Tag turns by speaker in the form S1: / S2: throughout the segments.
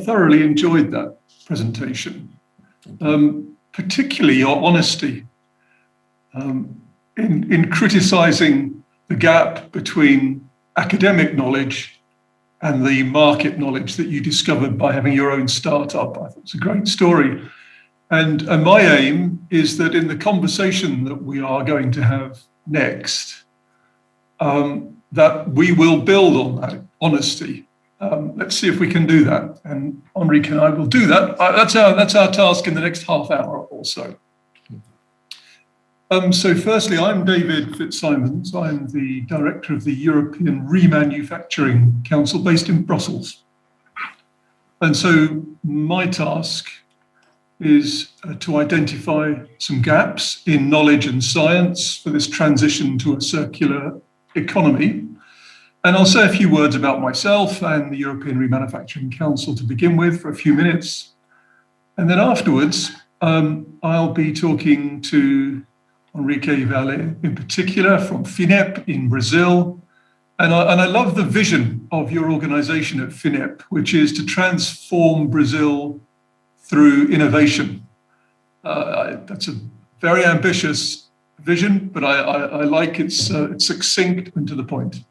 S1: thoroughly enjoyed that presentation, particularly your honesty in criticising the gap between academic knowledge and the market knowledge that you discovered by having your own startup. I thought it's a great story. And my aim is that in the conversation that we are going to have next, that we will build on that honesty. Let's see if we can do that. And Henrique and I will do that. That's our task in the next half hour or so. So firstly, I'm David Fitzsimons. I'm the director of the European Remanufacturing Council based in Brussels. And so my task is to identify some gaps in knowledge and science for this transition to a circular economy. And I'll say a few words about myself and the European Remanufacturing Council to begin with for a few minutes. And then afterwards, I'll be talking to Henrique Vale in particular from FINEP in Brazil. And I love the vision of your organization at FINEP, which is to transform Brazil through innovation. That's a very ambitious vision, but I like it's succinct and to the point.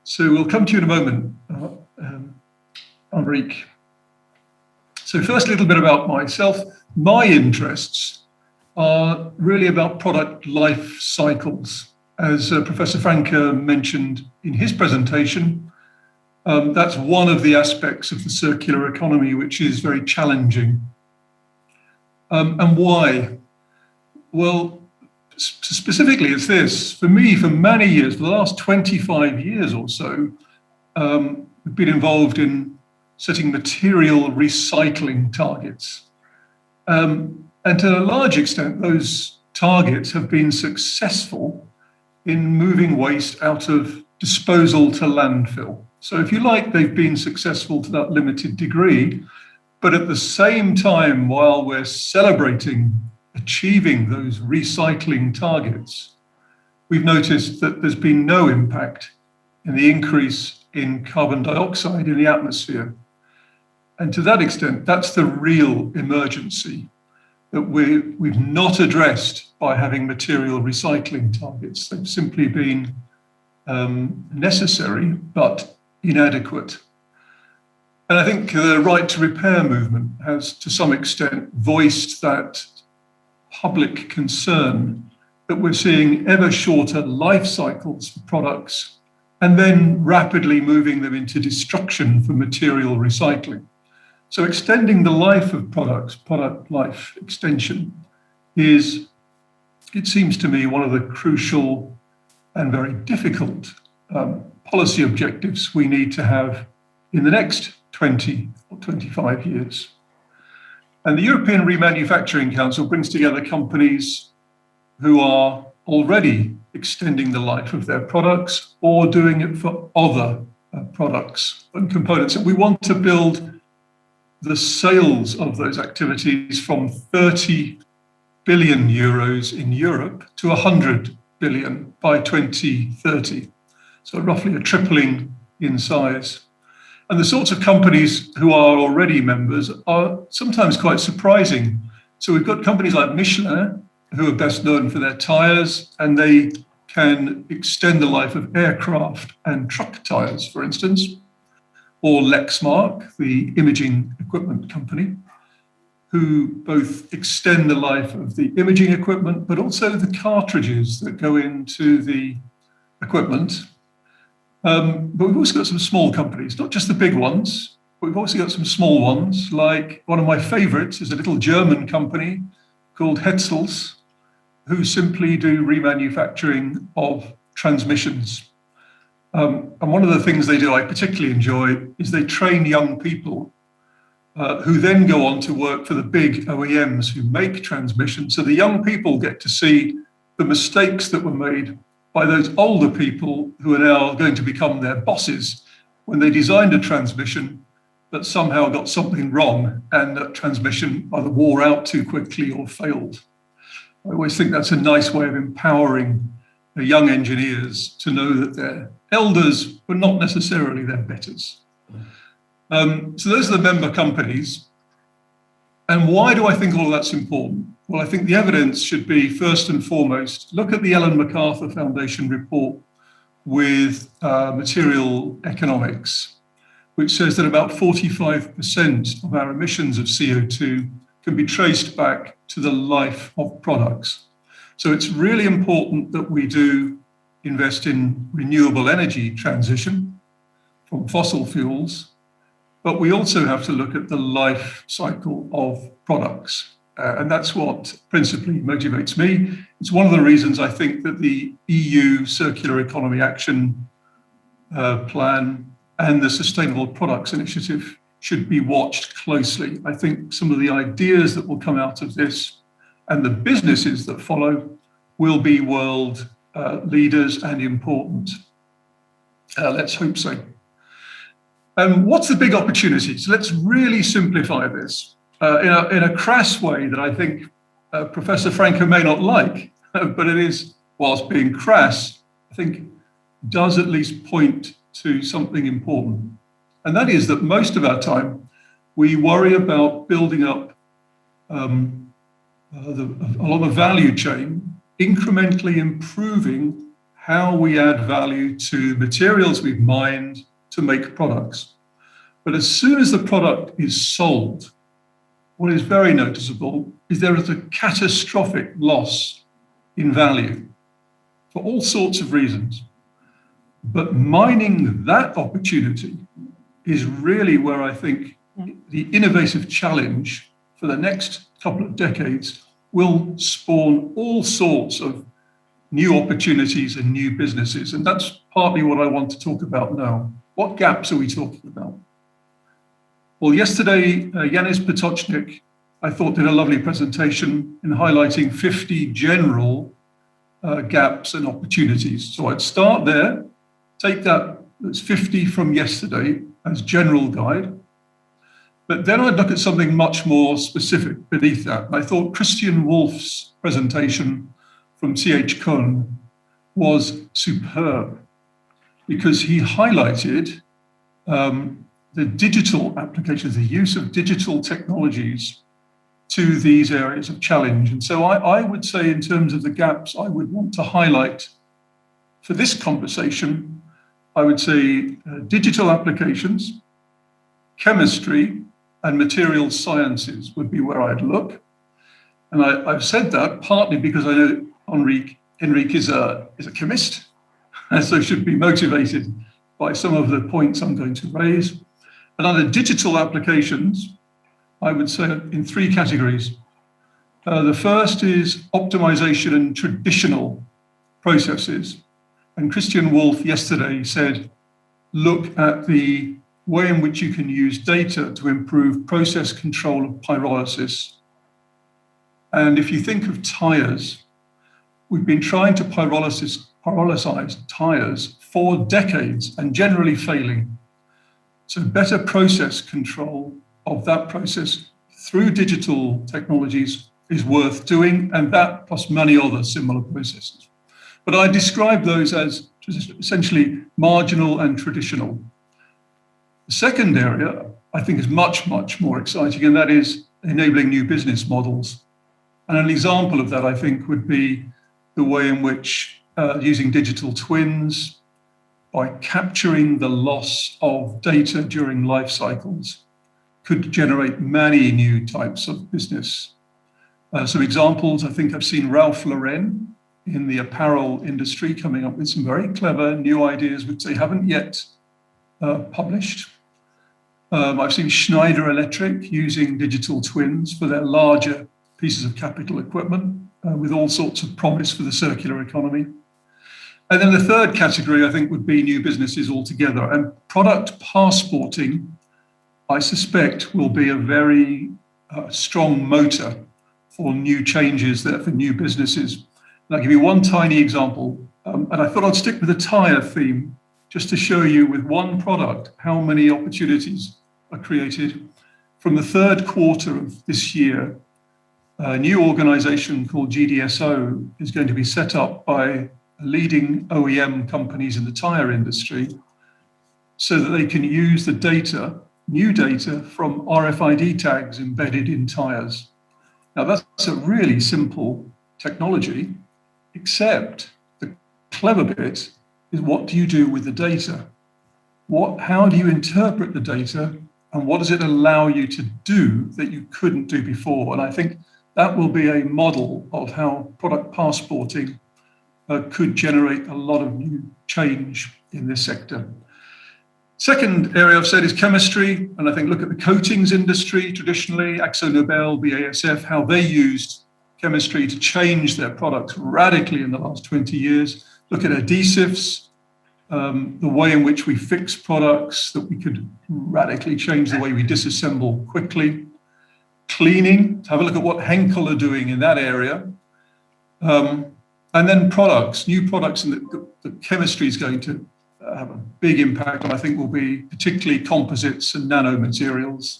S1: So we'll come to you in a moment, Henrique. So first, a little bit about myself. My interests are really about product life cycles. As Professor Franca mentioned in his presentation, that's one of the aspects of the circular economy which is very challenging. And why? Well, specifically it's this. For me, for many years, for the last 25 years or so, we've been involved in setting material recycling targets. And to a large extent, those targets have been successful in moving waste out of disposal to landfill. So if you like, they've been successful to that limited degree, but at the same time, while we're celebrating achieving those recycling targets, we've noticed that there's been no impact in the increase in carbon dioxide in the atmosphere. And to that extent, that's the real emergency that we've not addressed by having material recycling targets. They've simply been necessary, but inadequate. And I think the right to repair movement has, to some extent, voiced that public concern that we're seeing ever shorter life cycles for products and then rapidly moving them into destruction for material recycling. So extending the life of products, product life extension, is, it seems to me, one of the crucial and very difficult policy objectives we need to have in the next 20 or 25 years. And the European Remanufacturing Council brings together companies who are already extending the life of their products or doing it for other products and components. And we want to build the sales of those activities from 30 billion euros in Europe to 100 billion by 2030. So roughly a tripling in size. And the sorts of companies who are already members are sometimes quite surprising. So we've got companies like Michelin, who are best known for their tires, and they can extend the life of aircraft and truck tires, for instance, or Lexmark, the imaging equipment company, who both extend the life of the imaging equipment, but also the cartridges that go into the equipment. But we've also got some small companies, not just the big ones, but we've also got some small ones, like one of my favorites is a little German company called Hetzels, who simply do remanufacturing of transmissions. And one of the things they do I particularly enjoy is they train young people who then go on to work for the big OEMs who make transmissions. So the young people get to see the mistakes that were made by those older people who are now going to become their bosses when they designed a transmission that somehow got something wrong and that transmission either wore out too quickly or failed. I always think that's a nice way of empowering the young engineers to know that their elders were not necessarily their betters. So those are the member companies. And why do I think all of that's important? Well, I think the evidence should be, first and foremost, look at the Ellen MacArthur Foundation report with material economics, which says that about 45% of our emissions of CO2 can be traced back to the life of products. So it's really important that we do invest in renewable energy transition from fossil fuels, but we also have to look at the life cycle of products. And that's what principally motivates me. It's one of the reasons I think that the EU Circular Economy Action Plan and the Sustainable Products Initiative should be watched closely. I think some of the ideas that will come out of this and the businesses that follow will be world leaders and important. Let's hope so. What's the big opportunity? So let's really simplify this in a crass way that I think Professor Franca may not like, but it is, whilst being crass, I think does at least point to something important. And that is that most of our time, we worry about building up along the value chain, incrementally improving how we add value to materials we've mined to make products. But as soon as the product is sold, what is very noticeable is there is a catastrophic loss in value for all sorts of reasons. But mining that opportunity is really where I think the innovative challenge for the next couple of decades will spawn all sorts of new opportunities and new businesses. And that's partly what I want to talk about now. What gaps are we talking about? Well, yesterday, Yanis Potočnik, I thought, did a lovely presentation in highlighting 50 general gaps and opportunities. So I'd start there, take that's 50 from yesterday as general guide, but then I'd look at something much more specific beneath that. And I thought Christian Wolff's presentation from TH Kuhn was superb because he highlighted the digital applications, the use of digital technologies to these areas of challenge. And so I would say, in terms of the gaps I would want to highlight for this conversation, I would say digital applications, chemistry, and material sciences would be where I'd look. And I've said that partly because I know Henrique is a chemist, and so should be motivated by some of the points I'm going to raise. And under digital applications, I would say in three categories. The first is optimization in traditional processes. And Christian Wolff yesterday said, look at the way in which you can use data to improve process control of pyrolysis. And if you think of tires, we've been trying to pyrolysize tires for decades and generally failing. So better process control of that process through digital technologies is worth doing, and that plus many other similar processes. But I describe those as essentially marginal and traditional. The second area I think is much, much more exciting, and that is enabling new business models. And an example of that, I think, would be the way in which using digital twins, by capturing the loss of data during life cycles, could generate many new types of business. Some examples, I think I've seen Ralph Lauren in the apparel industry coming up with some very clever new ideas which they haven't yet published. I've seen Schneider Electric using digital twins for their larger pieces of capital equipment with all sorts of promise for the circular economy. And then the third category, I think, would be new businesses altogether. And product passporting, I suspect, will be a very strong motor for new changes there for new businesses. And I'll give you one tiny example. And I thought I'd stick with the tire theme just to show you with one product how many opportunities are created. From the third quarter of this year, a new organization called GDSO is going to be set up by leading OEM companies in the tire industry so that they can use the data new data from RFID tags embedded in tires. Now, that's a really simple technology, except the clever bit is, what do you do with the data? How do you interpret the data, and what does it allow you to do that you couldn't do before? And I think that will be a model of how product passporting could generate a lot of new change in this sector. Second area I've said is chemistry, and I think look at the coatings industry traditionally, AkzoNobel, BASF, how they used chemistry to change their products radically in the last 20 years. Look at adhesives, the way in which we fix products, that we could radically change the way we disassemble quickly. Cleaning, have a look at what Henkel are doing in that area. And then products, new products, and the chemistry is going to have a big impact on, I think, will be particularly composites and nanomaterials.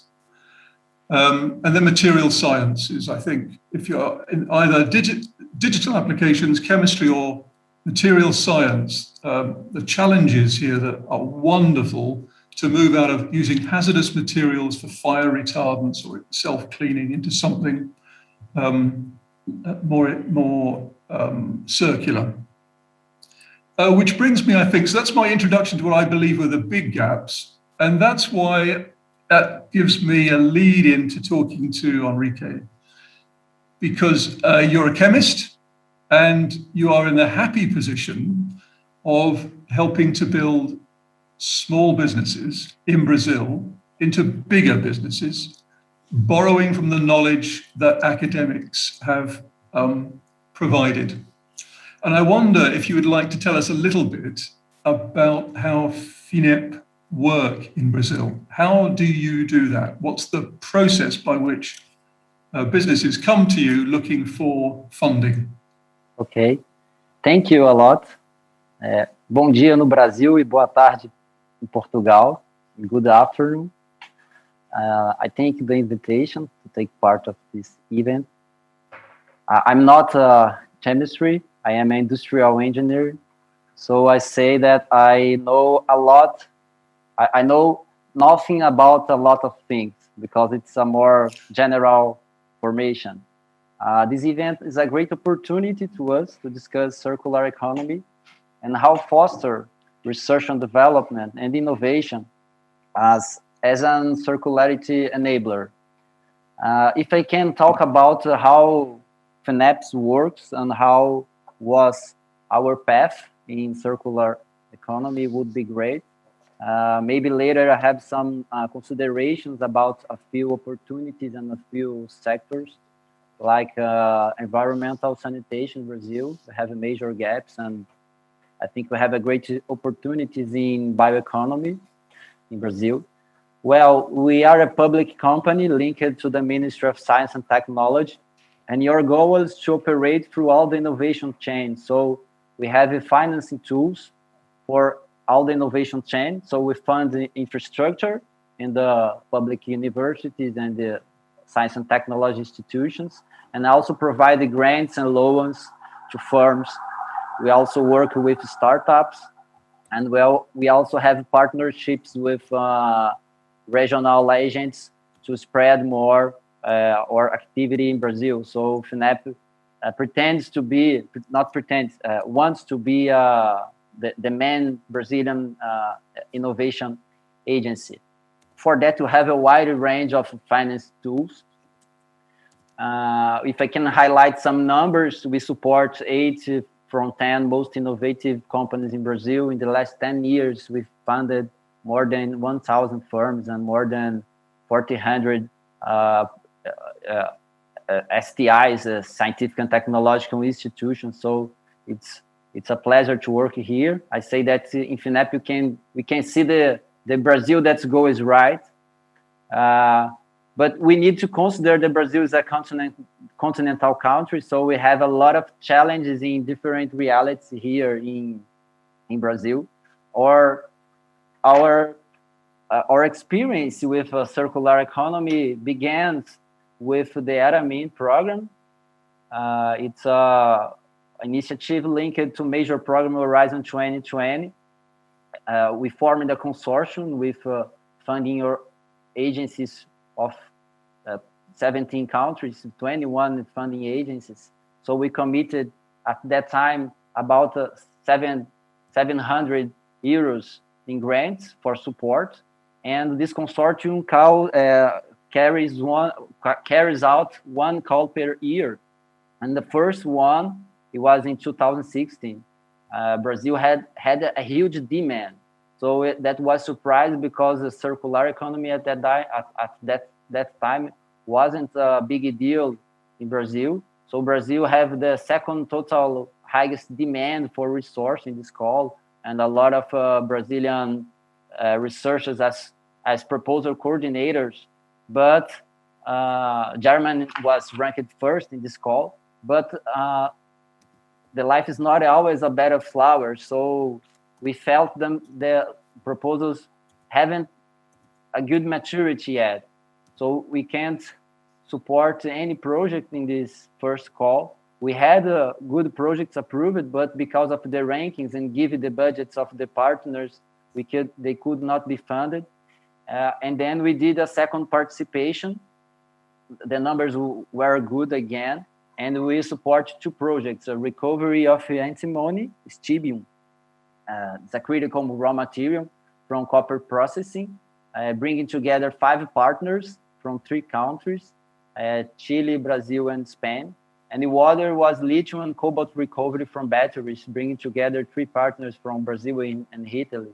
S1: And then material sciences, I think, if you're in either digital applications, chemistry, or material science, the challenges here that are wonderful to move out of using hazardous materials for fire retardants or self-cleaning into something more circular. Which brings me, I think, so that's my introduction to what I believe are the big gaps. And that's why that gives me a lead into talking to Henrique. Because you're a chemist and you are in the happy position of helping to build small businesses in Brazil into bigger businesses, borrowing from the knowledge that academics have provided. And I wonder if you would like to tell us a little bit about how FINEP work in Brazil. How do you do that? What's the process by which businesses come to you looking for funding?
S2: Okay, thank you a lot. Bom dia no Brasil e boa tarde in Portugal. Good afternoon. I thank the invitation to take part of this event. I'm not chemistry. I am an industrial engineer. So I say that I know a lot. I know nothing about a lot of things because it's a more general formation. This event is a great opportunity to us to discuss circular economy and how foster research and development and innovation as a circularity enabler. If I can talk about how FINEP works and how was our path in circular economy would be great. Maybe later I have some considerations about a few opportunities and a few sectors, like environmental sanitation in Brazil. We have major gaps, and I think we have a great opportunities in bioeconomy in Brazil. Well, we are a public company linked to the Ministry of Science and Technology, and your goal is to operate through all the innovation chain. So we have financing tools for all the innovation chain. So we fund the infrastructure in the public universities and the science and technology institutions, and also provide the grants and loans to firms. We also work with startups, and we also have partnerships with regional agents to spread more our activity in Brazil. So FINEP wants to be the main Brazilian innovation agency. For that, to have a wide range of finance tools. If I can highlight some numbers, we support 8 from 10 most innovative companies in Brazil. In the last 10 years, we've funded more than 1,000 firms and more than 1,400 STIs, scientific and technological institutions. So it's a pleasure to work here. I say that in FINEP we can see the Brazil that's goal is right, but we need to consider that Brazil is a continental country, so we have a lot of challenges in different realities here in Brazil. Or our experience with a circular economy began with the Aramin program. It's a initiative linked to major program Horizon 2020. We formed a consortium with funding agencies of 17 countries, 21 funding agencies. So we committed at that time about 700 euros in grants for support. And this consortium carries out one call per year. And the first one, it was in 2016. Brazil had a huge demand. So that was surprised because the circular economy at that time wasn't a big deal in Brazil. So Brazil have the second total highest demand for resource in this call, and a lot of Brazilian researchers as proposal coordinators. But Germany was ranked first in this call. But the life is not always a bed of flowers. So we felt the proposals haven't a good maturity yet. So we can't support any project in this first call. We had good projects approved, but because of the rankings and given the budgets of the partners, they could not be funded. And then we did a second participation. The numbers were good again, and we support two projects: a recovery of antimony, stibium. It's a critical raw material from copper processing, bringing together 5 partners from 3 countries, Chile, Brazil, and Spain. And the other was lithium and cobalt recovery from batteries, bringing together 3 partners from Brazil and Italy.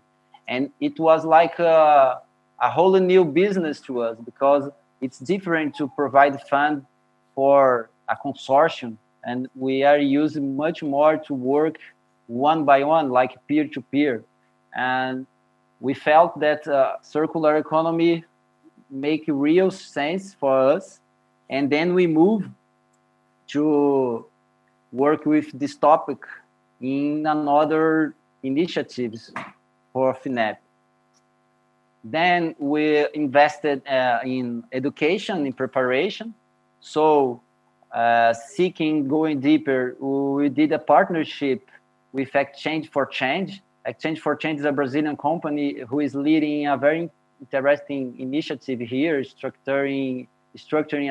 S2: And it was like a whole new business to us, because it's different to provide fund for a consortium, and we are using much more to work one by one, like peer-to-peer. And we felt that circular economy make real sense for us. And then we moved to work with this topic in another initiatives for FINEP. Then we invested in education, in preparation. So going deeper, we did a partnership with Exchange for Change. Exchange for Change is a Brazilian company who is leading a very interesting initiative here, structuring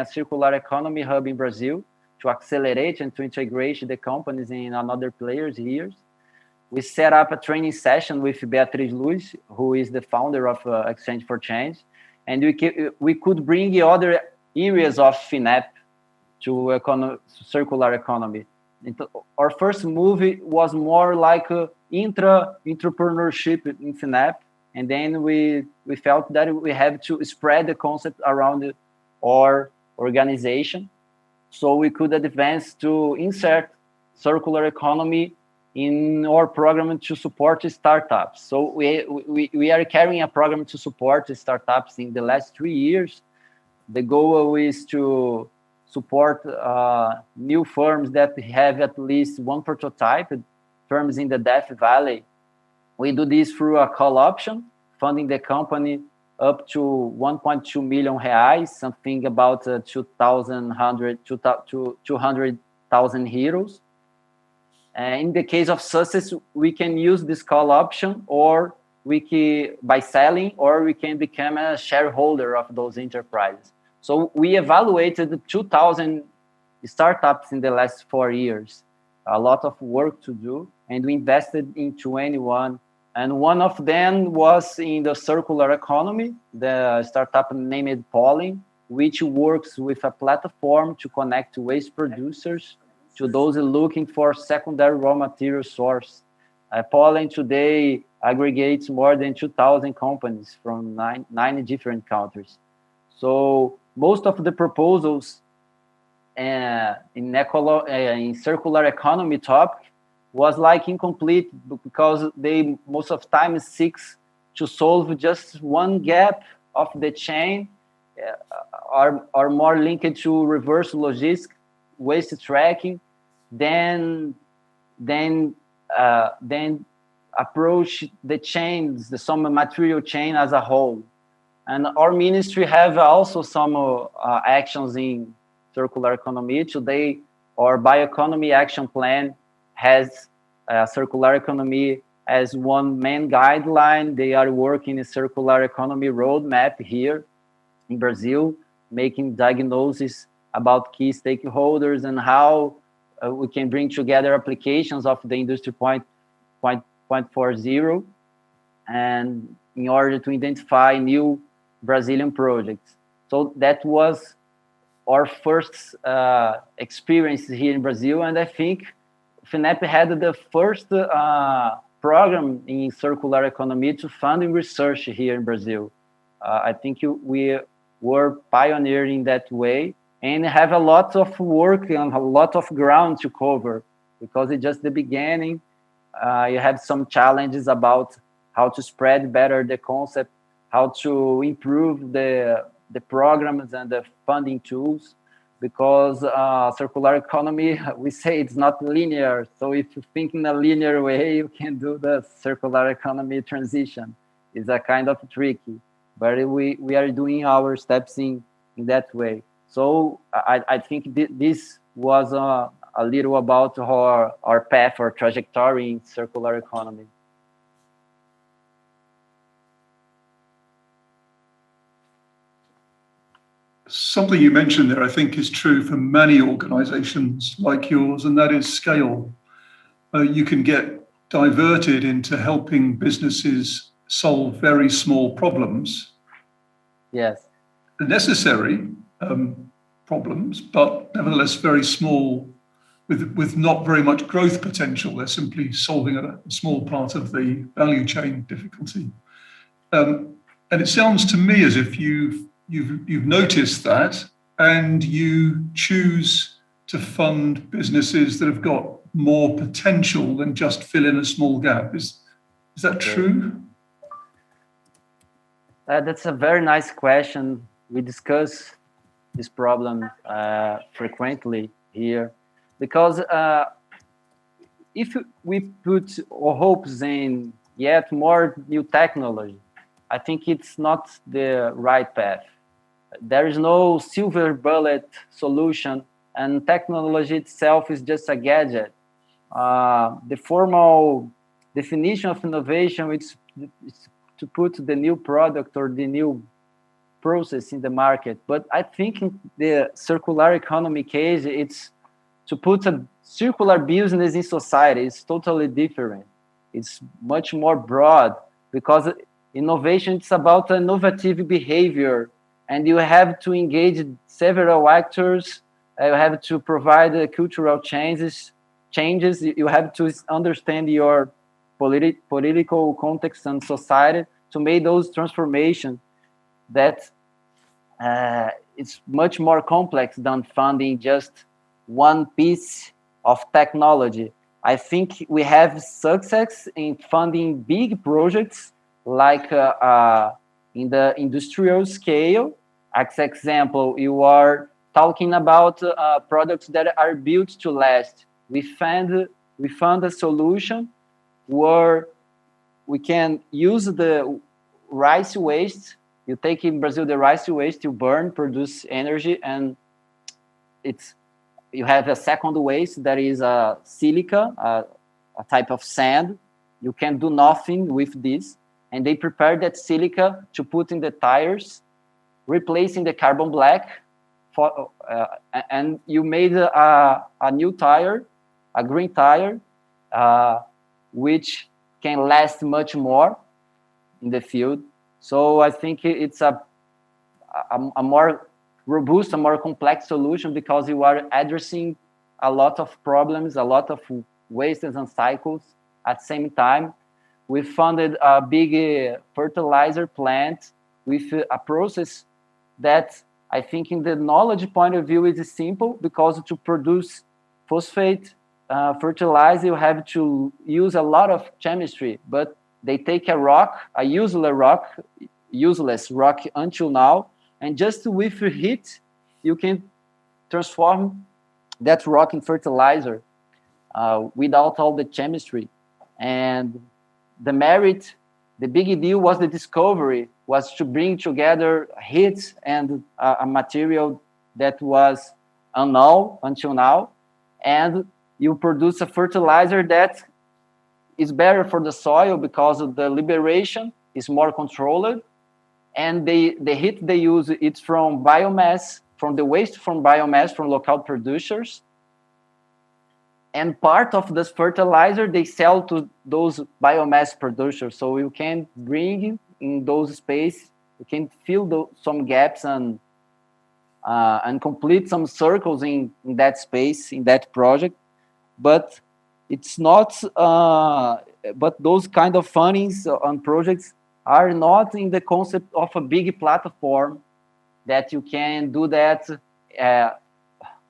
S2: a circular economy hub in Brazil to accelerate and to integrate the companies in another players here. We set up a training session with Beatriz Luz, who is the founder of Exchange for Change. And we could bring the other areas of FINEP to circular economy. Our first move was more like entrepreneurship in FINEP. And then we felt that we have to spread the concept around our organization, so we could advance to insert circular economy in our program to support startups. So we are carrying a program to support startups in the last 3 years. The goal is to support new firms that have at least one prototype, firms in the Death Valley. We do this through a call option, funding the company up to 1.2 million reais, something about 200,000 euros. In the case of success, we can use this call option, or by selling, or we can become a shareholder of those enterprises. So we evaluated 2,000 startups in the last 4 years, a lot of work to do, and we invested in 21. And one of them was in the circular economy, the startup named Pollen, which works with a platform to connect waste producers to those looking for secondary raw material source. Pollen today aggregates more than 2,000 companies from 9 different countries. So most of the proposals in circular economy topic was like incomplete, because they most of time seeks to solve just one gap of the chain, are more linked to reverse logistics, waste tracking, then approach the chains, some material chain as a whole. And our ministry have also some actions in circular economy. Today, our bioeconomy action plan has circular economy as one main guideline. They are working a circular economy roadmap here. in Brazil, making diagnosis about key stakeholders and how we can bring together applications of the Industry 4.0 and in order to identify new Brazilian projects. So that was our first experience here in Brazil, and I think FINEP had the first program in circular economy to fund research here in Brazil. I think we were pioneering that way and have a lot of work and a lot of ground to cover because it's just the beginning. You have some challenges about how to spread better the concept, how to improve the programs and the funding tools, because circular economy, we say it's not linear. So if you think in a linear way, you can do the circular economy transition. It's a kind of tricky, but we are doing our steps in that way. So I think this was a little about our path or trajectory in circular economy.
S1: Something you mentioned there, I think, is true for many organizations like yours, and that is scale. You can get diverted into helping businesses solve very small problems.
S2: Yes.
S1: Necessary problems, but nevertheless very small, with not very much growth potential. They're simply solving a small part of the value chain difficulty. And it sounds to me as if you've noticed that, and you choose to fund businesses that have got more potential than just fill in a small gap. Is that true?
S2: That's a very nice question. We discuss this problem frequently here, because if we put our hopes in yet more new technology, I think it's not the right path. There is no silver bullet solution, and technology itself is just a gadget. The formal definition of innovation is to put the new product or the new process in the market. But I think in the circular economy case, it's to put a circular business in society. It's totally different. It's much more broad, because innovation is about innovative behavior, and you have to engage several actors. You have to provide cultural changes. You have to understand your political context and society to make those transformations. That it's much more complex than funding just one piece of technology. I think we have success in funding big projects like in the industrial scale. As example, you are talking about products that are built to last. We found a solution where we can use the rice waste. You take in Brazil the rice waste, you burn, produce energy, and you have a second waste that is silica, a type of sand. You can do nothing with this, and they prepare that silica to put in the tires, replacing the carbon black, and you made a new tire, a green tire, which can last much more in the field. So I think it's a more robust, a more complex solution, because you are addressing a lot of problems, a lot of wastes and cycles at the same time. We funded a big fertilizer plant with a process that I think in the knowledge point of view is simple, because to produce phosphate fertilizer, you have to use a lot of chemistry, but they take a rock, a useless rock until now, and just with heat, you can transform that rock in fertilizer without all the chemistry. And the merit, the big deal was the discovery, was to bring together heat and a material that was unknown until now, and you produce a fertilizer that is better for the soil because of the liberation is more controlled, and the heat they use, it's from biomass, from the waste from biomass from local producers. And part of this fertilizer they sell to those biomass producers. So you can bring in those space, you can fill some gaps and complete some circles in that space, in that project. But it's not, but those kind of fundings on projects are not in the concept of a big platform that you can do that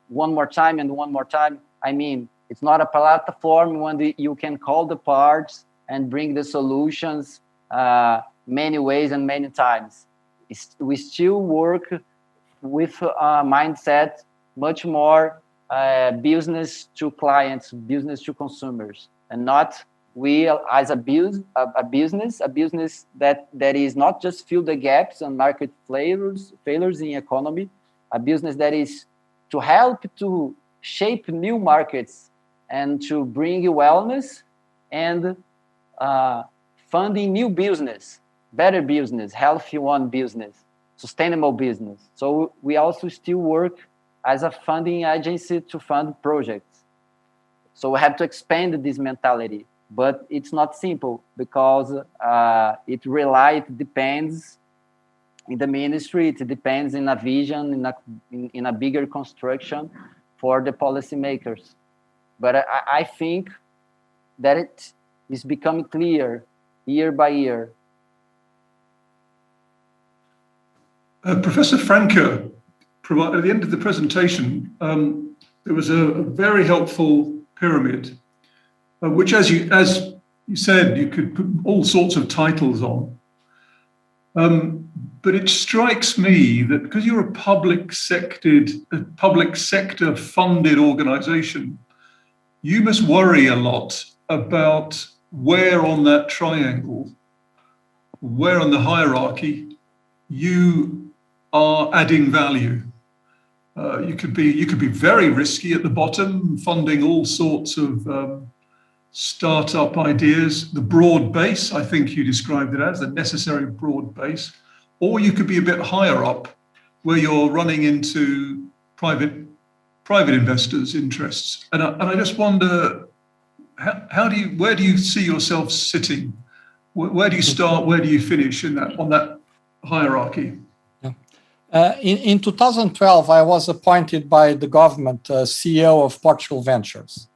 S2: one more time and one more time. I mean, it's not a platform when you can call the parts and bring the solutions many ways and many times. We still work with a mindset much more business to clients, business to consumers, and not we as a business that is not just fill the gaps and market failures in economy, a business that is to help to shape new markets and to bring wellness and funding new business, better business, healthy one business, sustainable business. So we also still work as a funding agency to fund projects. So we have to expand this mentality, but it's not simple because it depends in the ministry, it depends in a vision, in a bigger construction for the policymakers. But I think that it is becoming clear year by year.
S1: Professor Franca, at the end of the presentation, there was a very helpful pyramid, which, as you said, you could put all sorts of titles on. But it strikes me that because you're a public sector funded organization, you must worry a lot about where on that triangle, where on the hierarchy you are adding value. You could be very risky at the bottom, funding all sorts of startup ideas, the broad base, I think you described it as, the necessary broad base, or you could be a bit higher up where you're running into private investors' interests. And I just wonder, where do you see yourself sitting? Where do you start? Where do you finish on that hierarchy?
S3: In 2012, I was appointed by the government CEO of Portugal Ventures.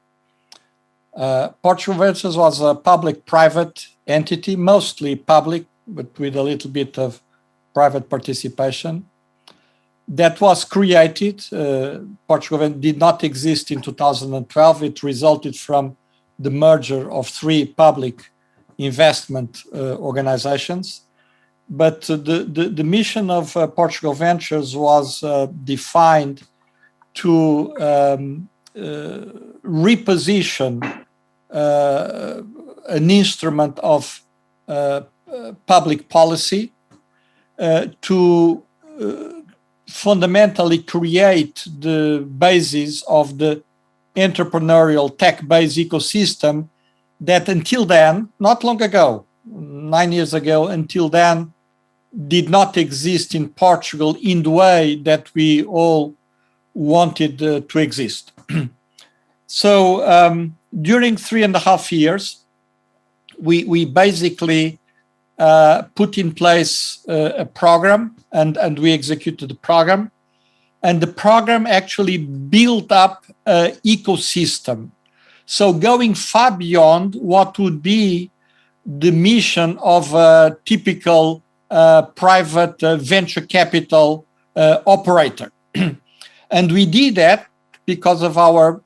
S3: Portugal Ventures was a public-private entity, mostly public, but with a little bit of private participation, that was created. Portugal Ventures did not exist in 2012. It resulted from the merger of three public investment organizations. But the mission of Portugal Ventures was defined to reposition an instrument of public policy to fundamentally create the basis of the entrepreneurial tech-based ecosystem that until then, not long ago, 9 years ago, until then, did not exist in Portugal in the way that we all wanted to exist. So during 3.5 years, we basically put in place a program and we executed the program. And the program actually built up an ecosystem. So going far beyond what would be the mission of a typical private venture capital operator. And we did that because of our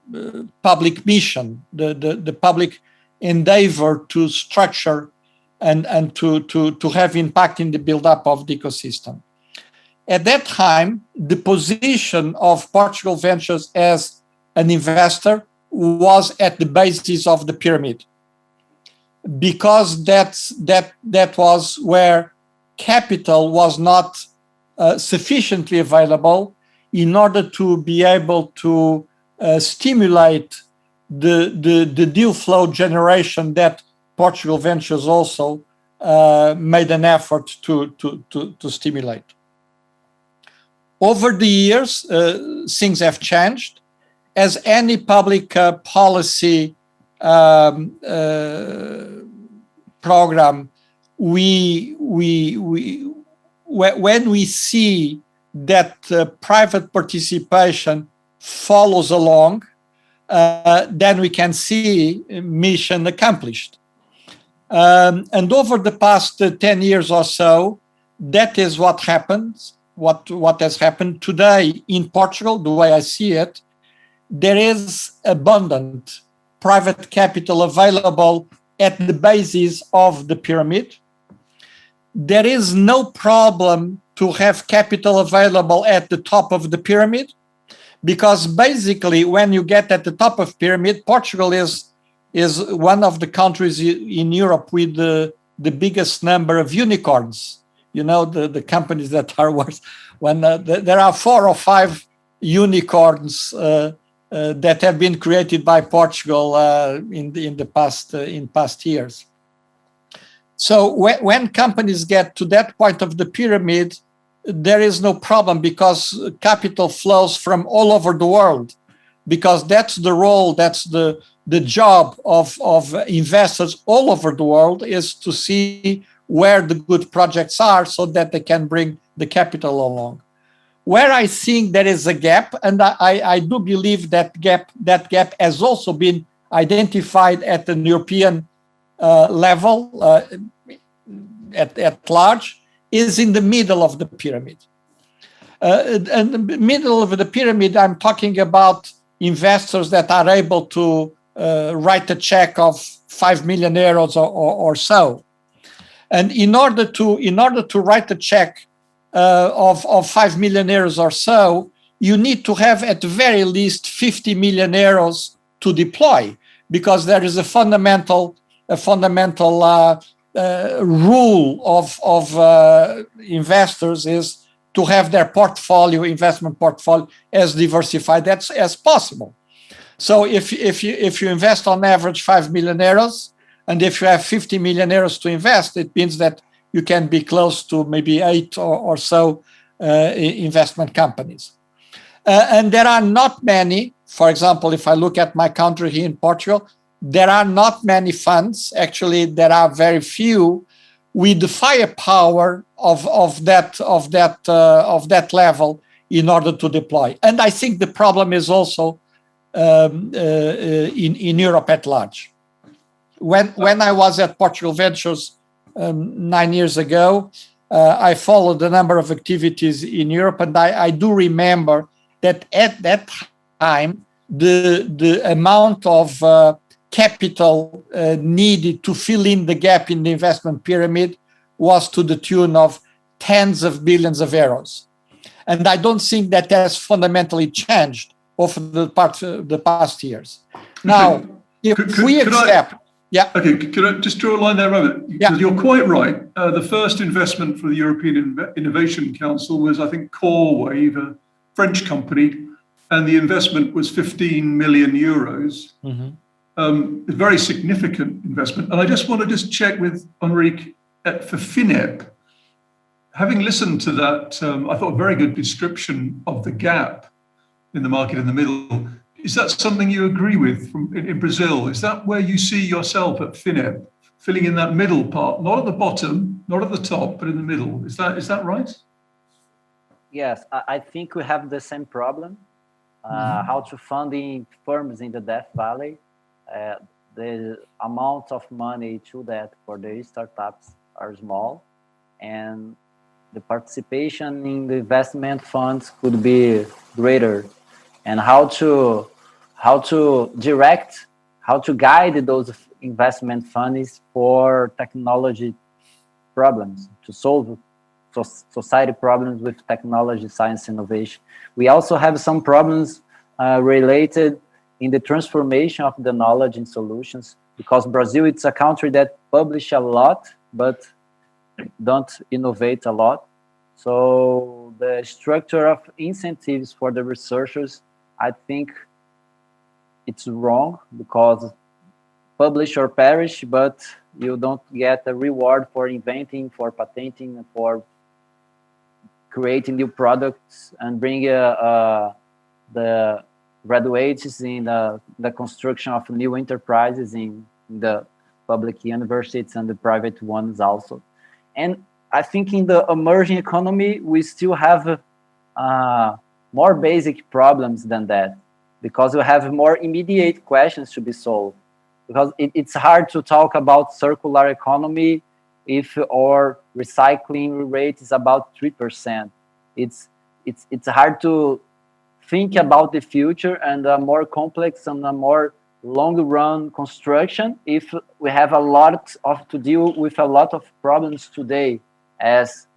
S3: public mission, the public endeavor to structure and to have impact in the build-up of the ecosystem. At that time, the position of Portugal Ventures as an investor was at the basis of the pyramid, because that was where capital was not sufficiently available in order to be able to stimulate the deal flow generation that Portugal Ventures also made an effort to stimulate. Over the years, things have changed. As any public policy program, when we see that private participation follows along, then we can see mission accomplished. And over the past 10 years or so, that is what happens. What has happened today in Portugal, the way I see it, there is abundant private capital available at the basis of the pyramid. There is no problem to have capital available at the top of the pyramid, because basically when you get at the top of pyramid, Portugal is one of the countries in Europe with the biggest number of unicorns. You know, the companies that are worth, when there are 4 or 5 unicorns that have been created by Portugal in past years. So when companies get to that point of the pyramid, there is no problem, because capital flows from all over the world, because that's the role, that's the job of investors all over the world, is to see where the good projects are so that they can bring the capital along. Where I think there is a gap, and I do believe that gap has also been identified at the European level at large, is in the middle of the pyramid. And the middle of the pyramid, I'm talking about investors that are able to write a check of 5 million euros or so. And in order to write a check of 5 million euros or so, you need to have at the very least 50 million euros to deploy, because there is a fundamental rule of investors is to have their investment portfolio as diversified as possible. So if you invest on average 5 million euros, and if you have 50 million euros to invest, it means that you can be close to maybe 8 or so investment companies. And there are not many. For example, if I look at my country here in Portugal, there are not many funds. Actually, there are very few with the firepower of that level in order to deploy. And I think the problem is also in Europe at large. When I was at Portugal Ventures 9 years ago, I followed a number of activities in Europe, and I do remember that at that time, the amount of capital needed to fill in the gap in the investment pyramid was to the tune of tens of billions of euros. And I don't think that has fundamentally changed over the past years. Now,
S1: Yeah. Okay, could I just draw a line there, Robert? Because you're quite right. The first investment for the European Innovation Council was, I think, Corewave, a French company, and the investment was 15 million euros. Mm-hmm. A very significant investment. And I just want to check with Henrique for FINEP. Having listened to that, I thought a very good description of the gap in the market in the middle. Is that something you agree with in Brazil? Is that where you see yourself at FINEP, filling in that middle part, not at the bottom, not at the top, but in the middle? Is that right?
S2: Yes, I think we have the same problem. How to funding firms in the Death Valley. The amount of money to that for the startups are small, and the participation in the investment funds could be greater. And how to guide those investment funds for technology problems, to solve society problems with technology, science, innovation. We also have some problems related in the transformation of the knowledge in solutions, because Brazil, it's a country that publish a lot, but don't innovate a lot. So the structure of incentives for the researchers, I think it's wrong, because publish or perish, but you don't get a reward for inventing, for patenting, for creating new products and bring the graduates in the construction of new enterprises in the public universities and the private ones also. And I think in the emerging economy, we still have more basic problems than that, because we have more immediate questions to be solved. Because it's hard to talk about circular economy if our recycling rate is about 3%. It's hard to think about the future and a more complex and a more long-run construction if we have a lot to deal with a lot of problems today, as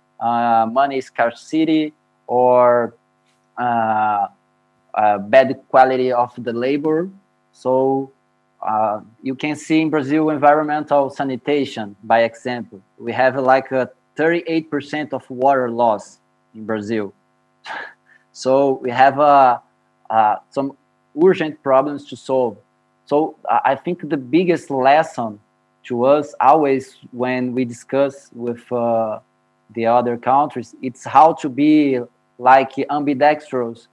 S2: money scarcity or bad quality of the labor. So you can see in Brazil environmental sanitation, by example. We have like a 38% of water loss in Brazil. So we have some urgent problems to solve. So I think the biggest lesson to us always when we discuss with the other countries, it's how to be like ambidextrous,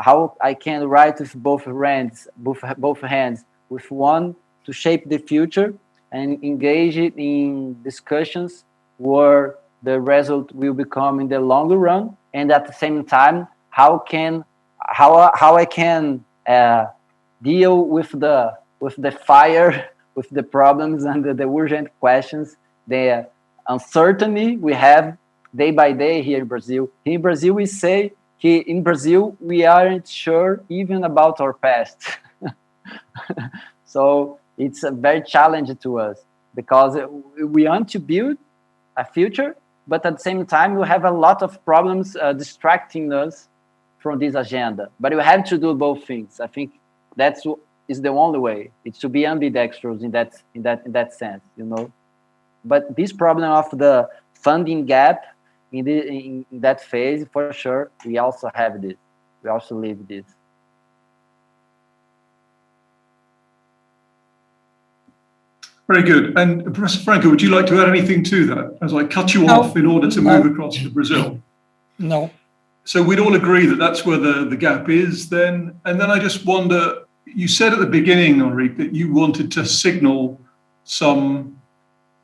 S2: how I can write with both hands, with one to shape the future and engage it in discussions where the result will become in the longer run, and at the same time, how I can deal with the fire, with the problems and the urgent questions, the uncertainty we have day by day here in Brazil. In Brazil, we say, in Brazil, we aren't sure even about our past. So it's a very challenging to us, because we want to build a future, but at the same time, we have a lot of problems distracting us from this agenda. But you have to do both things. I think that's is the only way. It's to be ambidextrous in that sense, you know. But this problem of the funding gap in that phase, for sure, we also have this. We also live this.
S1: Very good. And Professor Franca, would you like to add anything to that as I cut you off in order to move across to Brazil?
S3: No.
S1: So we'd all agree that that's where the gap is then. And then I just wonder, you said at the beginning, Henrique, that you wanted to signal some,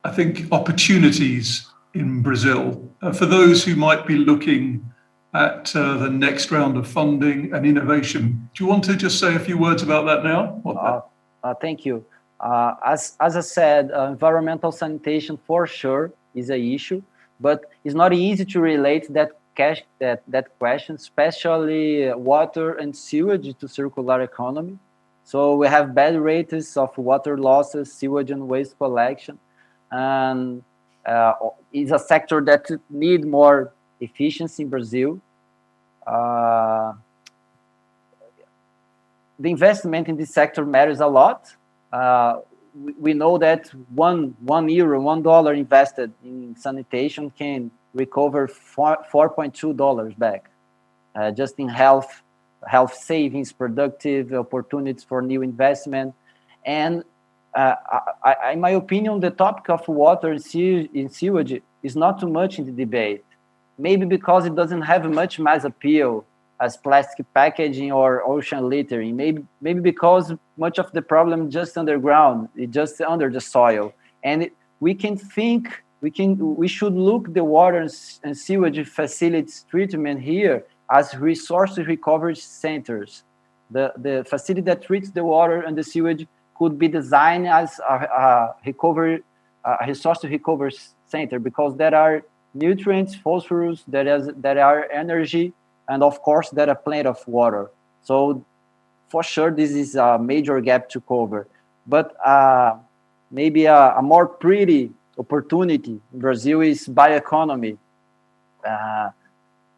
S1: I think, opportunities in Brazil for those who might be looking at the next round of funding and innovation. Do you want to just say a few words about that now?
S2: Thank you. As I said, environmental sanitation for sure is an issue, but it's not easy to relate that question, especially water and sewage, to circular economy. So we have bad rates of water losses, sewage and waste collection, and it's a sector that need more efficiency in Brazil. The investment in this sector matters a lot. We know that $1 invested in sanitation can recover $4.2 back, just in health savings, productive opportunities for new investment. And in my opinion, the topic of water and sewage is not too much in the debate. Maybe because it doesn't have much mass appeal as plastic packaging or ocean littering. Maybe because much of the problem just underground, it's just under the soil. And we should look the water and sewage facilities treatment here as resource recovery centers. The facility that treats the water and the sewage could be designed as a resource recovery center, because there are nutrients, phosphorus, there are energy, and of course, there are plenty of water. So for sure, this is a major gap to cover. But maybe a more pretty opportunity in Brazil is bioeconomy.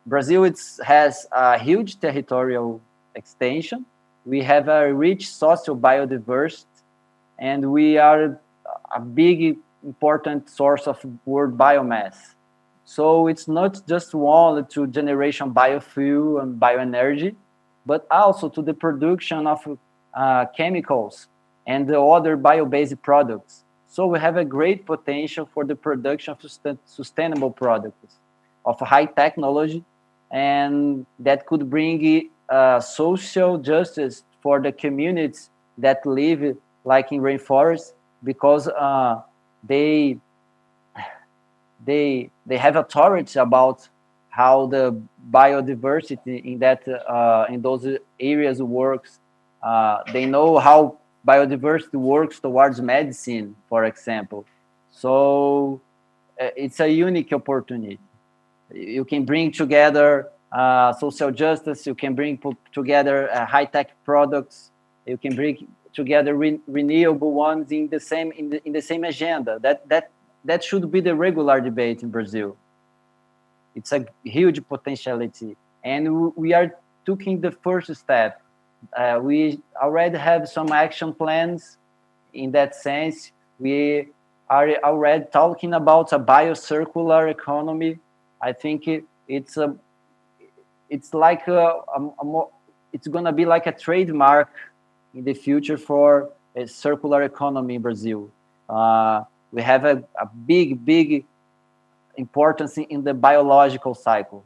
S2: Brazil has a huge territorial extension. We have a rich social biodiversity, and we are a big, important source of world biomass. So it's not just one to generation biofuel and bioenergy, but also to the production of chemicals and the other bio-based products. So we have a great potential for the production of sustainable products of high technology, and that could bring social justice for the communities that live like in rainforests, because they have authority about how the biodiversity in those areas works. They know how biodiversity works towards medicine, for example. So it's a unique opportunity. You can bring together social justice. You can bring together high-tech products. You can bring together renewable ones in the same agenda. That should be the regular debate in Brazil. It's a huge potentiality, and we are taking the first step. We already have some action plans in that sense. We are already talking about a biocircular economy. I think it's like it's gonna be like a trademark in the future for a circular economy in Brazil. We have a big importance in the biological cycle,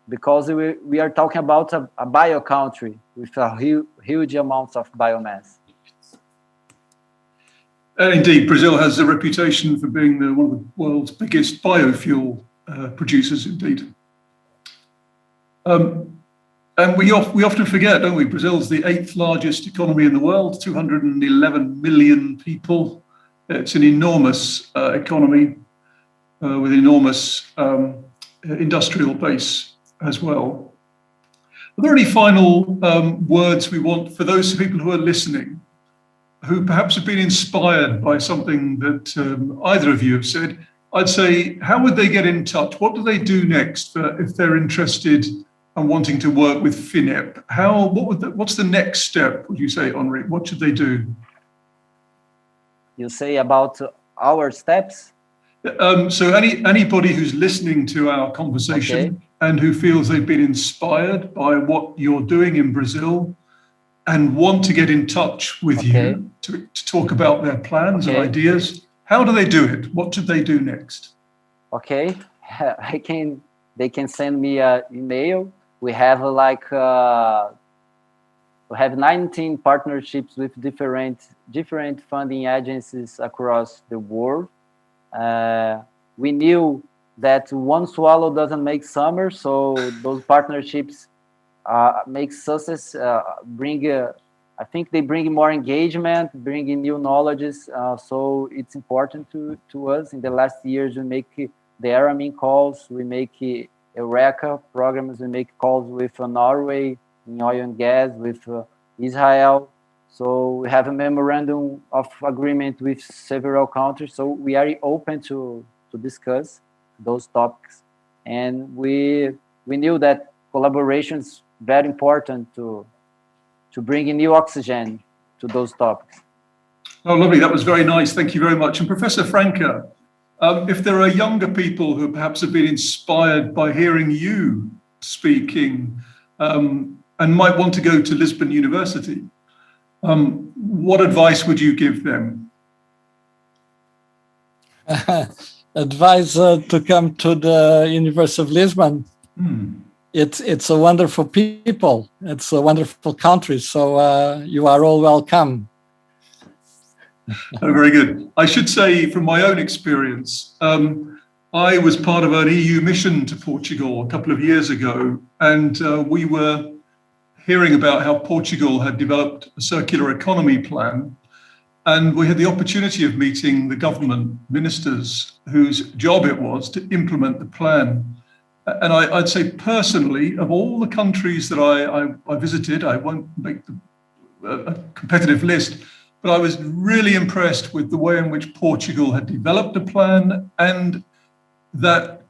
S2: because we are talking about a bio country with a huge amounts of biomass.
S1: Indeed, Brazil has a reputation for being one of the world's biggest biofuel producers, indeed. And we often forget, don't we? Brazil's the 8th largest economy in the world, 211 million people. It's an enormous economy with enormous industrial base as well. Are there any final words we want for those people who are listening, who perhaps have been inspired by something that either of you have said? I'd say, how would they get in touch? What do they do next if they're interested and wanting to work with FINEP? What's the next step, would you say, Henrique? What should they do?
S2: You say about our steps?
S1: So anybody who's listening to our conversation and who feels they've been inspired by what you're doing in Brazil and want to get in touch with you to talk about their plans and ideas, how do they do it? What should they do next?
S2: Okay, they can send me an email. We have we have 19 partnerships with different funding agencies across the world. We knew that one swallow doesn't make summer, so those partnerships make success. I think they bring more engagement, bringing new knowledges. So it's important to us. In the last years, we make the Aramin calls, we make Eureka programs, we make calls with Norway in oil and gas, with Israel. So we have a memorandum of agreement with several countries. So we are open to discuss those topics. And we knew that collaboration is very important to bring in new oxygen to those topics.
S1: Oh, lovely. That was very nice. Thank you very much. And Professor Franca, if there are younger people who perhaps have been inspired by hearing you speaking and might want to go to Lisbon University, what advice would you give them?
S3: Advice to come to the University of Lisbon. It's a wonderful people. It's a wonderful country. So you are all welcome.
S1: Oh, very good. I should say, from my own experience, I was part of an EU mission to Portugal a couple of years ago, and we were hearing about how Portugal had developed a circular economy plan. And we had the opportunity of meeting the government ministers whose job it was to implement the plan. And I'd say personally, of all the countries that I visited, I won't make a competitive list, but I was really impressed with the way in which Portugal had developed a plan, and that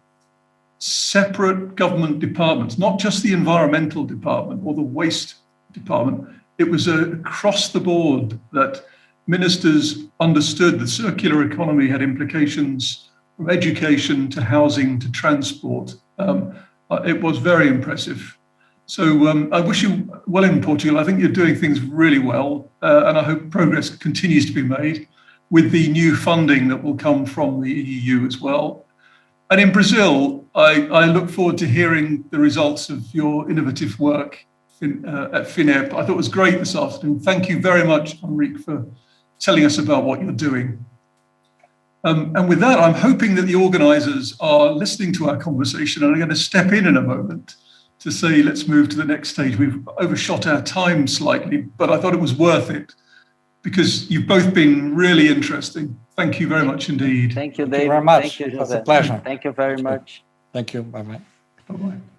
S1: separate government departments, not just the environmental department or the waste department, it was across the board that ministers understood the circular economy had implications from education to housing to transport. It was very impressive. So I wish you well in Portugal. I think you're doing things really well, and I hope progress continues to be made with the new funding that will come from the EU as well. And in Brazil, I look forward to hearing the results of your innovative work at FINEP. I thought it was great this afternoon. Thank you very much, Henrique, for telling us about what you're doing. And with that, I'm hoping that the organisers are listening to our conversation and are going to step in a moment to say, let's move to the next stage. We've overshot our time slightly, but I thought it was worth it because you've both been really interesting. Thank you very much indeed.
S2: Thank you,
S3: Thank you
S2: David.
S3: very much.
S2: Thank you,
S3: It was
S2: José.
S3: a pleasure.
S2: Thank you very much.
S3: Thank you. Bye-bye.
S1: Bye-bye.